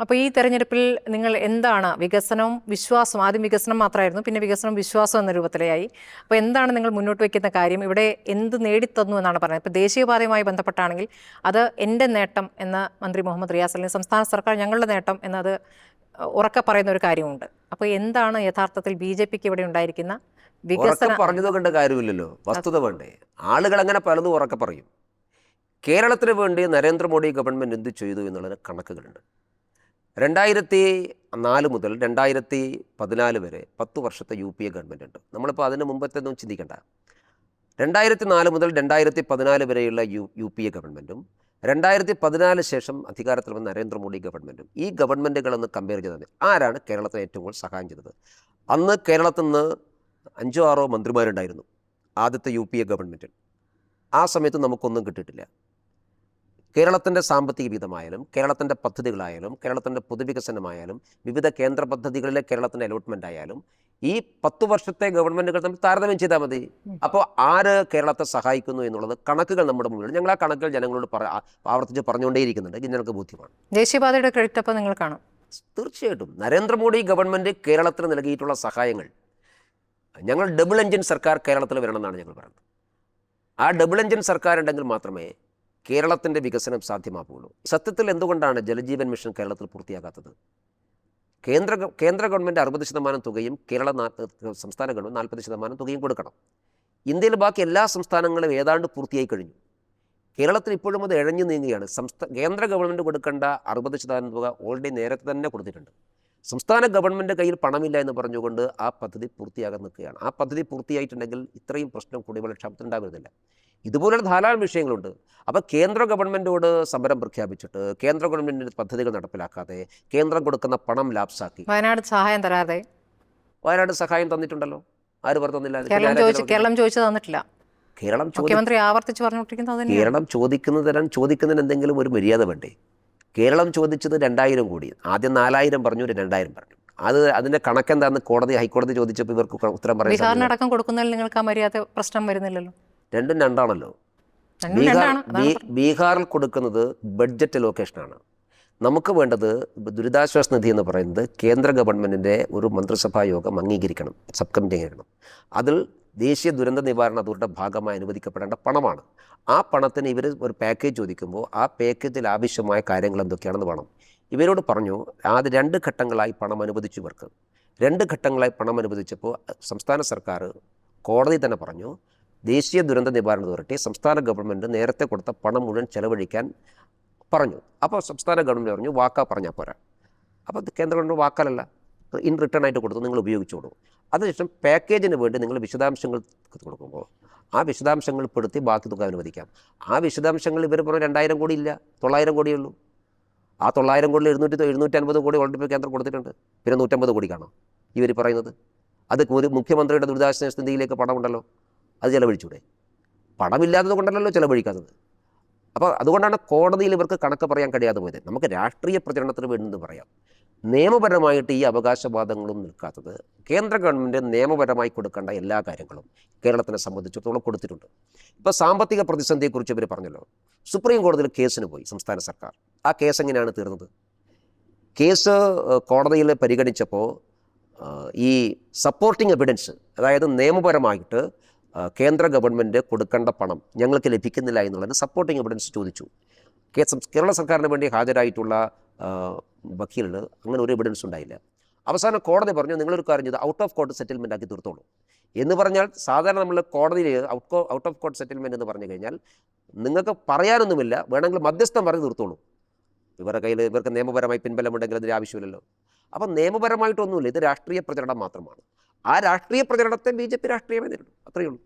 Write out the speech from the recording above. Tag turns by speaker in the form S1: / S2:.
S1: അപ്പോൾ ഈ തെരഞ്ഞെടുപ്പിൽ നിങ്ങൾ എന്താണ് വികസനവും വിശ്വാസവും, ആദ്യം വികസനം മാത്രമായിരുന്നു, പിന്നെ വികസനം വിശ്വാസം എന്ന രൂപത്തിലായി. അപ്പോൾ എന്താണ് നിങ്ങൾ മുന്നോട്ട് വയ്ക്കുന്ന കാര്യം? ഇവിടെ എന്ത് നേടിത്തന്നു എന്നാണ് പറയുന്നത്? ഇപ്പോൾ ദേശീയപാതയുമായി ബന്ധപ്പെട്ടാണെങ്കിൽ അത് എൻ്റെ നേട്ടം എന്ന് മന്ത്രി മുഹമ്മദ് റിയാസ്, അല്ലെങ്കിൽ സംസ്ഥാന സർക്കാർ ഞങ്ങളുടെ നേട്ടം എന്നത് ഉറക്കെ പറയുന്ന ഒരു കാര്യമുണ്ട്. അപ്പോൾ എന്താണ് യഥാർത്ഥത്തിൽ BJPക്ക് ഇവിടെ ഉണ്ടായിരിക്കുന്ന വികസനം?
S2: പറഞ്ഞത് കൊണ്ട് കാര്യമില്ലല്ലോ, വസ്തുത വേണ്ടേ? ആളുകൾ അങ്ങനെ പലതും ഉറക്കെ പറയും. കേരളത്തിന് വേണ്ടി നരേന്ദ്രമോദി ഗവൺമെൻറ് എന്ത് ചെയ്തു എന്നുള്ളതിന് കണക്കുകളുണ്ട്. 2004 മുതൽ 2014 വരെ 10 വർഷത്തെ UPA ഗവൺമെൻറ് ഉണ്ട്. നമ്മളിപ്പോൾ അതിന് മുമ്പത്തെയൊന്നും ചിന്തിക്കേണ്ട. 2004 മുതൽ 2014 വരെയുള്ള UPA ഗവൺമെൻറ്റും 2014 ശേഷം അധികാരത്തിൽ വന്ന നരേന്ദ്രമോദി ഗവൺമെൻറ്റും, ഈ ഗവൺമെൻറ്റുകളൊന്ന് കമ്പയർ ചെയ്താൽ ആരാണ് കേരളത്തിന് ഏറ്റവും കൂടുതൽ സഹായം ചെയ്തത്? അന്ന് കേരളത്തിൽ നിന്ന് 5-6 മന്ത്രിമാരുണ്ടായിരുന്നു ആദ്യത്തെ UPA ഗവൺമെൻറ്റിൽ. ആ സമയത്ത് നമുക്കൊന്നും കിട്ടിയിട്ടില്ല. കേരളത്തിൻ്റെ സാമ്പത്തിക വിഹിതമായാലും കേരളത്തിൻ്റെ പദ്ധതികളായാലും കേരളത്തിൻ്റെ പൊതുവികസനമായാലും വിവിധ കേന്ദ്ര പദ്ധതികളിലെ കേരളത്തിൻ്റെ അലോട്ട്മെൻ്റ് ആയാലും ഈ 10 വർഷത്തെ ഗവൺമെൻറ്റുകൾ തമ്മിൽ താരതമ്യം ചെയ്താൽ മതി. അപ്പോൾ ആര് കേരളത്തെ സഹായിക്കുന്നു എന്നുള്ളത് കണക്കുകൾ നമ്മുടെ മുന്നിലുണ്ട്. ഞങ്ങൾ ആ കണക്കുകൾ ജനങ്ങളോട് ആവർത്തിച്ച് പറഞ്ഞുകൊണ്ടേയിരിക്കുന്നുണ്ട്. ജനങ്ങൾക്ക് ബോധ്യമാണ്.
S1: ദേശീയപാതയുടെ ക്രെഡിറ്റ് അപ്പോൾ നിങ്ങൾ കാണും.
S2: തീർച്ചയായിട്ടും നരേന്ദ്രമോദി ഗവൺമെൻറ് കേരളത്തിന് നൽകിയിട്ടുള്ള സഹായങ്ങൾ, ഞങ്ങൾ ഡബിൾ എഞ്ചിൻ സർക്കാർ കേരളത്തിൽ വരണമെന്നാണ് ഞങ്ങൾ പറയുന്നത്. ആ ഡബിൾ എഞ്ചിൻ സർക്കാർ ഉണ്ടെങ്കിൽ മാത്രമേ കേരളത്തിൻ്റെ വികസനം സാധ്യമാവുകയുള്ളൂ. സത്യത്തിൽ എന്തുകൊണ്ടാണ് ജലജീവൻ മിഷൻ കേരളത്തിൽ പൂർത്തിയാകാത്തത്? കേന്ദ്ര ഗവൺമെൻറ് 60% തുകയും സംസ്ഥാന ഗവൺമെൻറ് 40% തുകയും കൊടുക്കണം. ഇന്ത്യയിൽ ബാക്കി എല്ലാ സംസ്ഥാനങ്ങളും ഏതാണ്ട് പൂർത്തിയായി കഴിഞ്ഞു. കേരളത്തിൽ ഇപ്പോഴും അത് ഇഴഞ്ഞു നീങ്ങുകയാണ്. കേന്ദ്ര ഗവൺമെൻറ് കൊടുക്കേണ്ട 60% തുക ഓൾറെഡി നേരത്തെ തന്നെ കൊടുത്തിട്ടുണ്ട്. സംസ്ഥാന ഗവൺമെൻറ് കയ്യിൽ പണമില്ല എന്ന് പറഞ്ഞുകൊണ്ട് ആ പദ്ധതി പൂർത്തിയാകാൻ നിൽക്കുകയാണ്. ആ പദ്ധതി പൂർത്തിയായിട്ടുണ്ടെങ്കിൽ ഇത്രയും പ്രശ്നം കുടിവെള്ളക്ഷാമത്തിൽ ഉണ്ടാകുന്നില്ല. ഇതുപോലുള്ള ധാരാളം വിഷയങ്ങളുണ്ട്. അപ്പോൾ കേന്ദ്ര ഗവൺമെൻറ്റോട് സമരം പ്രഖ്യാപിച്ചിട്ട് കേന്ദ്ര ഗവൺമെൻറ്റിൻ്റെ പദ്ധതികൾ നടപ്പിലാക്കാതെ കേന്ദ്രം കൊടുക്കുന്ന പണം ലാപ്സാക്കി
S1: വയനാട് സഹായം തരാതെ.
S2: വയനാട് സഹായം തന്നിട്ടുണ്ടല്ലോ. ആര് പറഞ്ഞില്ല?
S1: കേരളം ചോദിച്ചു തന്നിട്ടില്ല.
S2: മുഖ്യമന്ത്രി
S1: ആവർത്തിച്ച് പറഞ്ഞുകൊണ്ടിരിക്കുന്നത്
S2: കേരളം ചോദിക്കുന്നതിന് എന്തെങ്കിലും ഒരു മര്യാദ വേണ്ടേ? കേരളം ചോദിച്ചത് 2000 കോടി. ആദ്യം 4000 പറഞ്ഞു, 2000 പറഞ്ഞു. അതിൻ്റെ കണക്കെന്താന്ന് ഹൈക്കോടതി ചോദിച്ചപ്പോൾ ഇവർക്ക് ഉത്തരം പറയാൻ
S1: ബീഹാറിനടക്കം കൊടുക്കുന്നതിൽ നിങ്ങൾക്ക് ആ മര്യാദ പ്രശ്നം വരുന്നില്ലല്ലോ.
S2: രണ്ടും രണ്ടാണല്ലോ. ബീഹാറിൽ കൊടുക്കുന്നത് ബഡ്ജറ്റ് ലൊക്കേഷനാണ്. നമുക്ക് വേണ്ടത് ദുരിതാശ്വാസ നിധി എന്ന് പറയുന്നത് കേന്ദ്ര ഗവൺമെൻറ്റിൻ്റെ ഒരു മന്ത്രിസഭാ യോഗം അംഗീകരിക്കണം, സബ് കമ്മിറ്റി അംഗീകരിക്കണം. അതിൽ ദേശീയ ദുരന്ത നിവാരണ അതോറിറ്റിയുടെ ഭാഗമായി അനുവദിക്കപ്പെടേണ്ട പണമാണ്. ആ പണത്തിന് ഇവർ ഒരു പാക്കേജ് ചോദിക്കുമ്പോൾ ആ പാക്കേജിൽ ആവശ്യമായ കാര്യങ്ങൾ എന്തൊക്കെയാണെന്ന് വേണം. ഇവരോട് പറഞ്ഞു ആദ്യം 2 ഘട്ടങ്ങളായി പണം അനുവദിച്ചു. ഇവർക്ക് 2 ഘട്ടങ്ങളായി പണം അനുവദിച്ചപ്പോൾ സംസ്ഥാന സർക്കാർ കോടതി തന്നെ പറഞ്ഞു ദേശീയ ദുരന്ത നിവാരണ അതോറിറ്റി സംസ്ഥാന ഗവൺമെൻറ് നേരത്തെ കൊടുത്ത പണം മുഴുവൻ ചെലവഴിക്കാൻ പറഞ്ഞു. അപ്പോൾ സംസ്ഥാന ഗവൺമെൻറ് പറഞ്ഞു വാക്കാ പറഞ്ഞാൽ പോരാ. അപ്പോൾ കേന്ദ്ര ഗവൺമെൻറ് വാക്കാലല്ല, ഇൻ റിട്ടേൺ ആയിട്ട് കൊടുത്തു, നിങ്ങൾ ഉപയോഗിച്ചോളൂ. അതിനുശേഷം പാക്കേജിന് വേണ്ടി നിങ്ങൾ വിശദാംശങ്ങൾ കൊടുക്കുമ്പോൾ ആ വിശദാംശങ്ങൾ പെടുത്തി ബാക്കി തുക അനുവദിക്കാം. ആ വിശദാംശങ്ങൾ ഇവർ പറഞ്ഞു 2000 കോടി ഇല്ല, 900 കോടിയേ ഉള്ളൂ. ആ 900 കോടിയിൽ 750 കോടി ഓൾറെഡി കേന്ദ്രം കൊടുത്തിട്ടുണ്ട്. പിന്നെ 150 കോടി കാണാം ഇവർ പറയുന്നത്. അത് മുഖ്യമന്ത്രിയുടെ ദുരിതാശ്വാസ നിധിയിലേക്ക് പണമുണ്ടല്ലോ, അത് ചിലവഴിച്ചൂടെ? പണമില്ലാത്തത് കൊണ്ടല്ലോ ചിലവഴിക്കാത്തത്. അപ്പോൾ അതുകൊണ്ടാണ് കോടതിയിൽ ഇവർക്ക് കണക്ക് പറയാൻ കഴിയാതെ പോയത്. നമുക്ക് രാഷ്ട്രീയ പ്രചരണത്തിന് വേണ്ടി പറയാം. നിയമപരമായിട്ട് ഈ അവകാശവാദങ്ങളും നിൽക്കാത്തത്. കേന്ദ്ര ഗവൺമെൻറ് നിയമപരമായി കൊടുക്കേണ്ട എല്ലാ കാര്യങ്ങളും കേരളത്തിനെ സംബന്ധിച്ചിടത്തോളം കൊടുത്തിട്ടുണ്ട്. ഇപ്പോൾ സാമ്പത്തിക പ്രതിസന്ധിയെക്കുറിച്ച് ഇവർ പറഞ്ഞല്ലോ. സുപ്രീം കോടതിയിൽ കേസിന് പോയി സംസ്ഥാന സർക്കാർ. ആ കേസ് എങ്ങനെയാണ് തീർന്നത്? കേസ് കോടതിയിൽ പരിഗണിച്ചപ്പോൾ ഈ സപ്പോർട്ടിംഗ് എവിഡൻസ്, അതായത് നിയമപരമായിട്ട് കേന്ദ്ര ഗവൺമെൻറ് കൊടുക്കേണ്ട പണം ഞങ്ങൾക്ക് ലഭിക്കുന്നില്ല എന്നുള്ളത് സപ്പോർട്ടിംഗ് എവിഡൻസ് ചോദിച്ചു. കേരള സർക്കാരിന് വേണ്ടി ഹാജരായിട്ടുള്ള വക്കീലിന് അങ്ങനെ ഒരു എവിഡൻസ് ഉണ്ടായില്ല. അവസാനം കോടതി പറഞ്ഞു നിങ്ങളൊരു കാര്യം ചെയ്ത് ഔട്ട് ഓഫ് കോർട്ട് സെറ്റിൽമെൻ്റ് ആക്കി തീർത്തോളൂ എന്ന് പറഞ്ഞാൽ, സാധാരണ നമ്മൾ കോടതിയിൽ ഔട്ട് ഓഫ് കോർട്ട് സെറ്റിൽമെൻറ്റ് എന്ന് പറഞ്ഞു കഴിഞ്ഞാൽ നിങ്ങൾക്ക് പറയാനൊന്നുമില്ല, വേണമെങ്കിൽ മധ്യസ്ഥം പറഞ്ഞ് തീർത്തോളൂ. ഇവർക്ക് നിയമപരമായി പിൻബലമുണ്ടെങ്കിൽ അതിന് ആവശ്യമില്ലല്ലോ. അപ്പം നിയമപരമായിട്ടൊന്നുമില്ല, ഇത് രാഷ്ട്രീയ പ്രചരണം മാത്രമാണ്. ആ രാഷ്ട്രീയ പ്രചരണത്തെ BJP രാഷ്ട്രീയമേ നേരിടും, അത്രയേ ഉള്ളൂ.